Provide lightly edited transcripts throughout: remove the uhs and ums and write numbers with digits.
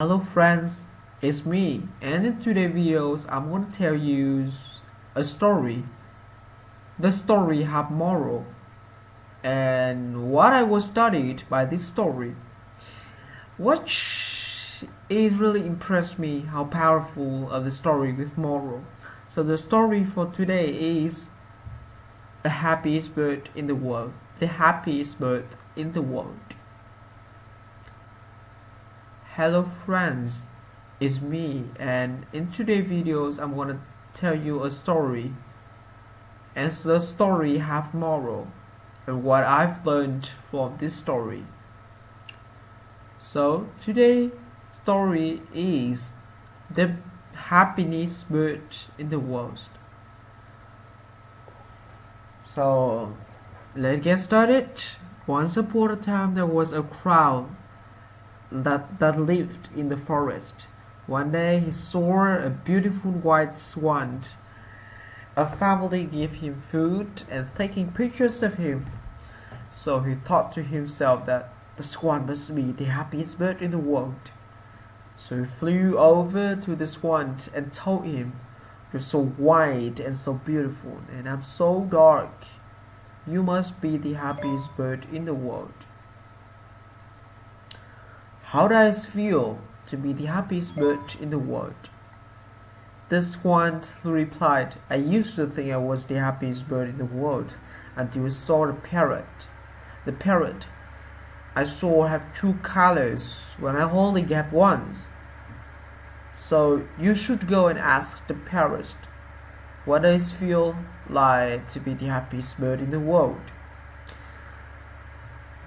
Hello friends, it's me, and in today's videos I'm going to tell you a story. The story have moral, and what I was studied by this story, which is really impressed me how powerful of the story with moral. So the story for today is the happiest bird in the world. The happiest bird in the world. Hello friends, it's me, and in today's videos I'm gonna tell you a story, and the story have moral and what I've learned from this story. So today story is the happiest bird in the world. So let's get started. Once upon a time there was a crow that lived in the forest. One day he saw a beautiful white swan. A family gave him food and taking pictures of him. So he thought to himself that the swan must be the happiest bird in the world. So he flew over to the swan and told him, "You're so white and so beautiful, and I'm so dark. You must be the happiest bird in the world." "How does it feel to be the happiest bird in the world?" The swan replied, "I used to think I was the happiest bird in the world until I saw the parrot. The parrot I saw have two colors when I only have one. So you should go and ask the parrot, what does it feel like to be the happiest bird in the world?"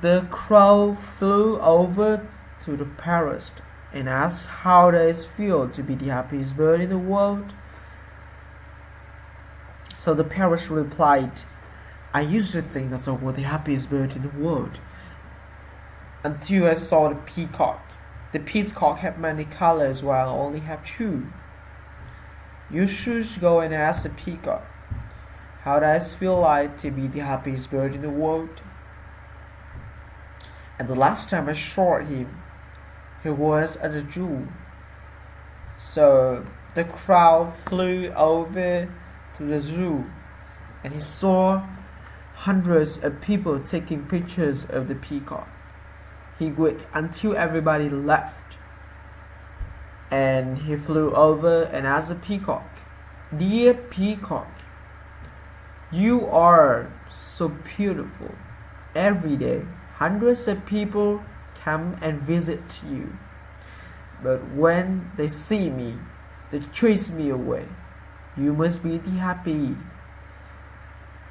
The crow flew over to the parrot and asked, "How does it feel to be the happiest bird in the world?" So the parrot replied, "I used to think that I was the happiest bird in the world until I saw the peacock. The peacock had many colors while I only have two. You should go and ask the peacock, how does it feel like to be the happiest bird in the world?" And the last time I saw him, he was at the zoo. So the crow flew over to the zoo and he saw hundreds of people taking pictures of the peacock. He waited until everybody left and he flew over and asked the peacock, "Dear peacock, you are so beautiful. Every day hundreds of people come and visit you, but when they see me, they chase me away. You must be the happy.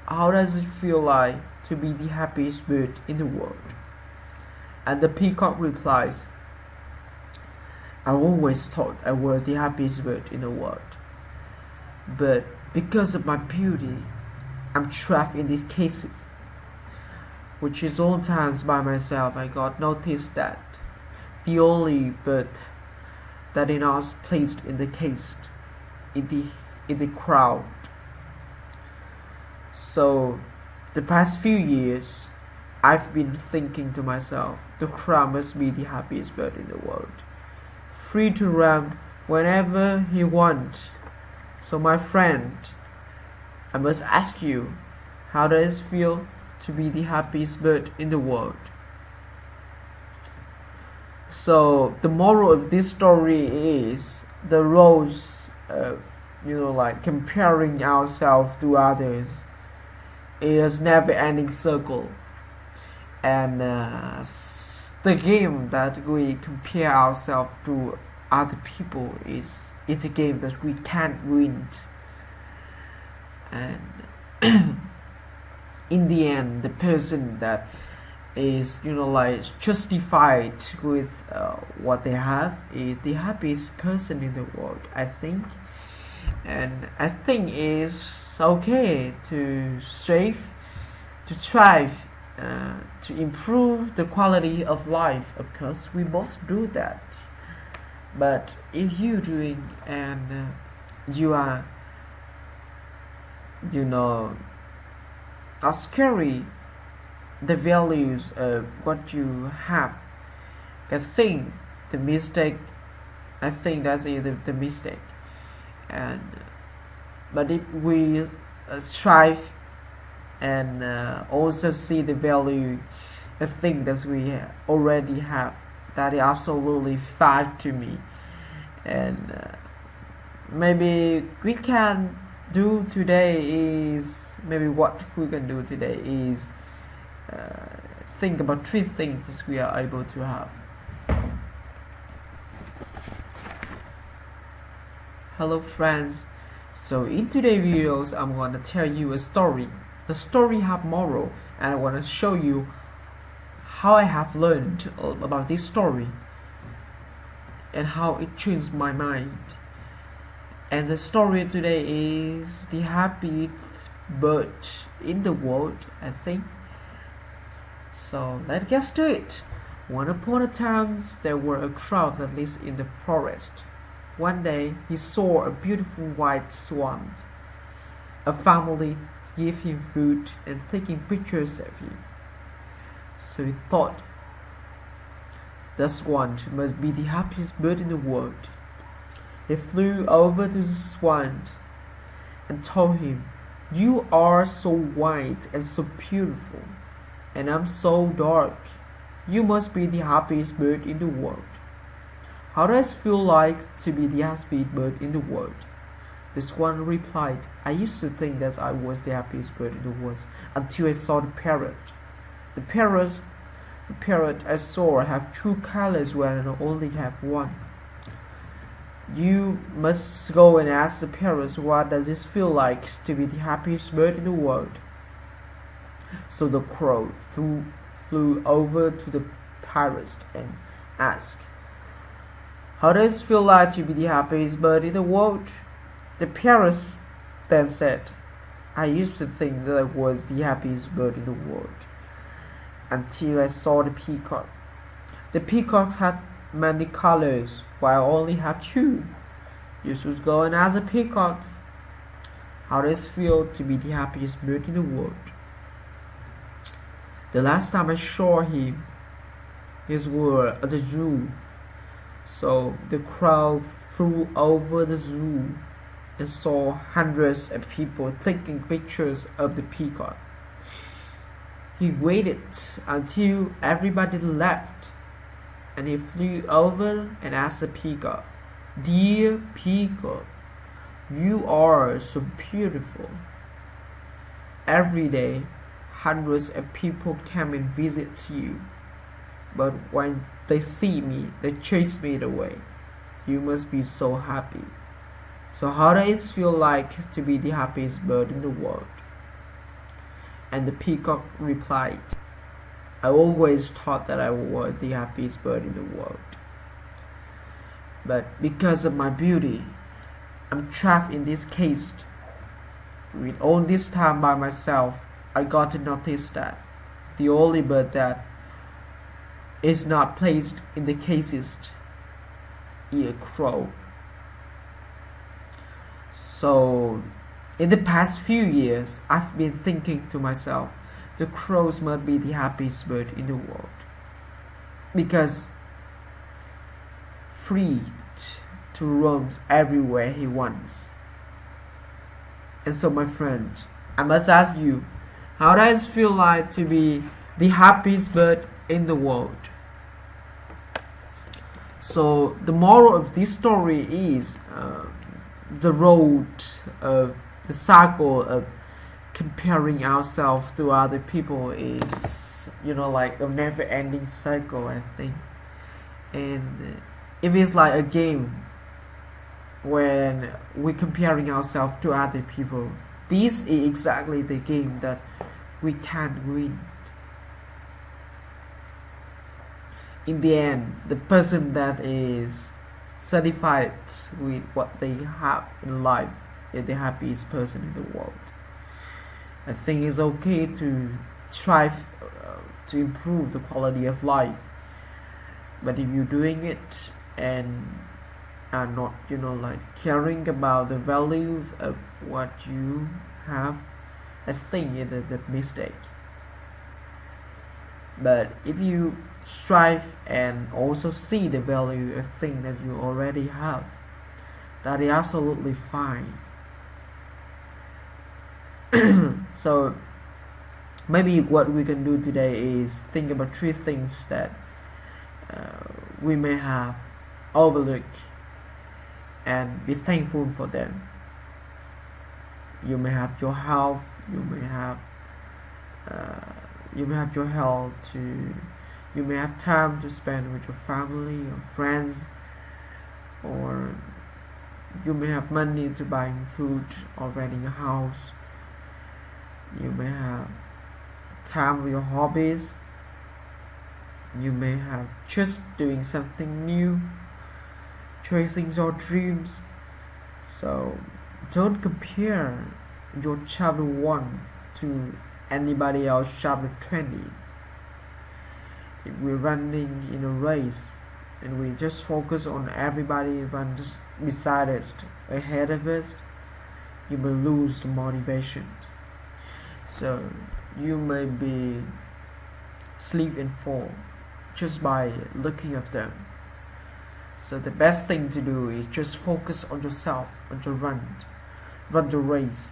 How does it feel like to be the happiest bird in the world?" And the peacock replies, "I always thought I was the happiest bird in the world, but because of my beauty, I'm trapped in these cases, which is all times by myself. I got noticed that the only bird that is not placed in the case in the crowd. So the past few years I've been thinking to myself, the crow must be the happiest bird in the world, free to roam whenever he wants. So my friend, I must ask you, how does it feel to be the happiest bird in the world?" So the moral of this story is the roles of like comparing ourselves to others is never ending circle, and the game that we compare ourselves to other people is it's a game that we can't win, and in the end the person that is like justified with what they have is the happiest person in the world, I think. And I think it's okay to strive to improve the quality of life. Of course we both do that, but if you doing and you are are scary the values of what you have, I think the mistake I think that's the mistake. And but if we strive and also see the value, the thing that we already have, that is absolutely fine to me. And maybe we can do today is maybe what we can do today is uh, think about three things that we are able to have. Hello friends, so in today's videos I'm gonna tell you a story. The story have moral, and I wanna show you how I have learned about this story and how it changed my mind. And the story today is the happiest bird in the world, I think. So let's get to it. Once upon a time, there were a crowd that lives in the forest. One day, he saw a beautiful white swan. A family gave him food and taking pictures of him. So he thought, the swan must be the happiest bird in the world. He flew over to the swan and told him, "You are so white and so beautiful, and I'm so dark. You must be the happiest bird in the world." "How does it feel like to be the happiest bird in the world?" The swan replied, "I used to think that I was the happiest bird in the world until I saw the parrot. The parrot I saw have two colors when I only have one. You must go and ask the parrot what does it feel like to be the happiest bird in the world." So the crow flew over to the parrot and asked, "How does it feel like to be the happiest bird in the world?" The parrot then said, "I used to think that I was the happiest bird in the world until I saw the peacock. The peacocks had many colors, while I only have two. You should go and ask a peacock, how does it feel to be the happiest bird in the world?" The last time I saw him, his were at the zoo. So the crowd flew over the zoo and saw hundreds of people taking pictures of the peacock. He waited until everybody left, and he flew over and asked the peacock, "Dear peacock, you are so beautiful. Every day, hundreds of people come and visit you, but when they see me, they chase me away. You must be so happy. So how does it feel like to be the happiest bird in the world?" And the peacock replied, "I always thought that I was the happiest bird in the world. But because of my beauty, I'm trapped in this cage. With all this time by myself, I got to notice that the only bird that is not placed in the cages is a crow. So in the past few years, I've been thinking to myself, the crows must be the happiest bird in the world, because free to roam everywhere he wants. And so my friend, I must ask you, how does it feel like to be the happiest bird in the world?" So the moral of this story is the road of the cycle of comparing ourselves to other people is, like a never-ending cycle, I think. And if it's like a game when we're comparing ourselves to other people, this is exactly the game that we can't win. In the end, the person that is satisfied with what they have in life is the happiest person in the world. I think it's okay to strive to improve the quality of life, but if you're doing it and are not, caring about the value of what you have, I think it is a mistake. But if you strive and also see the value of things that you already have. That is absolutely fine. So maybe what we can do today is think about 3 things that we may have overlooked and be thankful for them. You may have your health, you may have your health to, you may have time to spend with your family or friends, or you may have money to buying food or renting a house. You may have time for your hobbies. You may have just doing something new, chasing your dreams. So don't compare your chapter 1 to anybody else chapter 20. If we're running in a race and we just focus on everybody runs beside it, ahead of us, you will lose the motivation. So you may be sleep and fall just by looking at them. So the best thing to do is just focus on yourself, on your run the race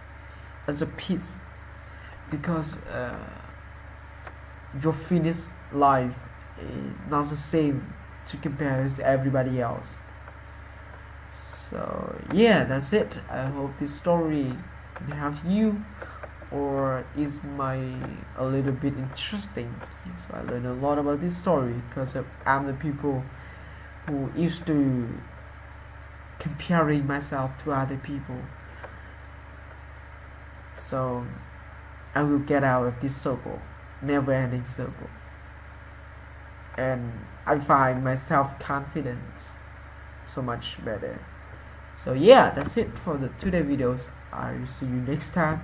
as a piece, because your finish life is not the same to compare with everybody else. So yeah, that's it. I hope this story can help you, or is a little bit interesting. So I learned a lot about this story because I'm the people who used to comparing myself to other people. So I will get out of this circle, never ending circle, and I find my self-confidence so much better. So yeah, that's it for the today videos. I'll see you next time.